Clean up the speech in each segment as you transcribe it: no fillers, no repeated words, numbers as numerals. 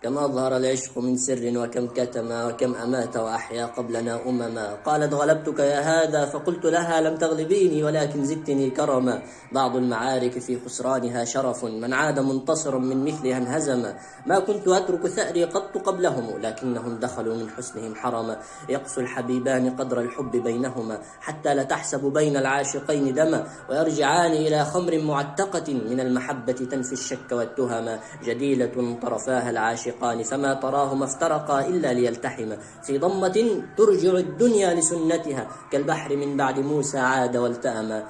كم أظهر العشق من سر وكم كتم وكم أمات وأحيا قبلنا أمما. قالت غلبتك يا هذا فقلت لها لم تغلبيني ولكن زدتني كرما. بعض المعارك في خسرانها شرف، من عاد منتصرا من مثلها انهزم. ما كنت أترك ثأري قط قبلهم لكنهم دخلوا من حسنهم حرما. يقسو الحبيبان قدر الحب بينهما حتى لا تحسب بين العاشقين دما. ويرجعان إلى خمر معتقة من المحبة تنفي الشك والتهما. جديلة طرفاها العاشقان فما تراهما افترقا إلا ليلتحما. في ضمة ترجع الدنيا لسنتها كالبحر من بعد موسى عاد والتأما.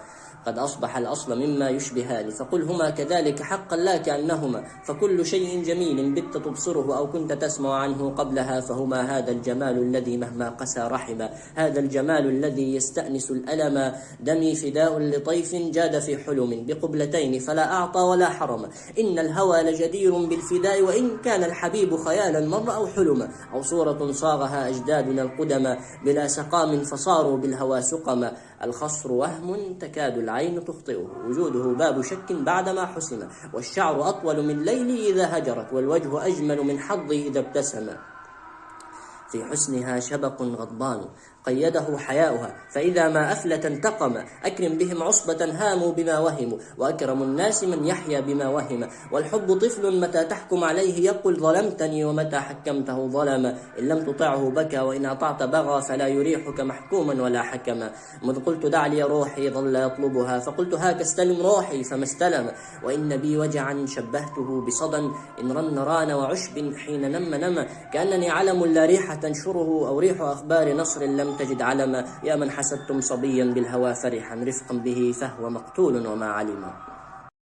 قد أصبح الأصل مما يشبهان فقل هما كذلك حقا لا كأنهما. فكل شيء جميل بت تبصره أو كنت تسمع عنه قبلها فهما هذا الجمال الذي مهما قسى رحما. هذا الجمال الذي يستأنس الألم. دمي فداء لطيف جاد في حلم بقبلتين فلا أعطى ولا حرم. إن الهوى لجدير بالفداء وإن كان الحبيب خيالا مر أو حلما. أو صورة صاغها أجدادنا القدما بلا سقام فصاروا بالهوى سقما. الخصر وهم تكاد العين تخطئه وجوده باب شك بعدما حسم. والشعر أطول من ليلي إذا هجرت والوجه أجمل من حظي إذا ابتسم. في حسنها شبق غضبان قيده حياؤها فإذا ما أفلت انتقم. أكرم بهم عصبة هاموا بما وهموا وأكرم الناس من يحيا بما وهم. والحب طفل متى تحكم عليه يقول ظلمتني ومتى حكمته ظلم. إن لم تطعه بكى وإن أطعت بغى فلا يريحك محكوما ولا حكما. مذ قلت دع لي روحي ظل يطلبها فقلت هاك استلم روحي فما استلم. وإن بي وجعا شبهته بصدى إن رن ران وعشب حين نم نم. كأنني علم لا ريح تنشره أو ريح أخبار نصر لم تجد علما. يا من حسدتم صبيا بالهوى فرحا رفقا به فهو مقتول وما علما.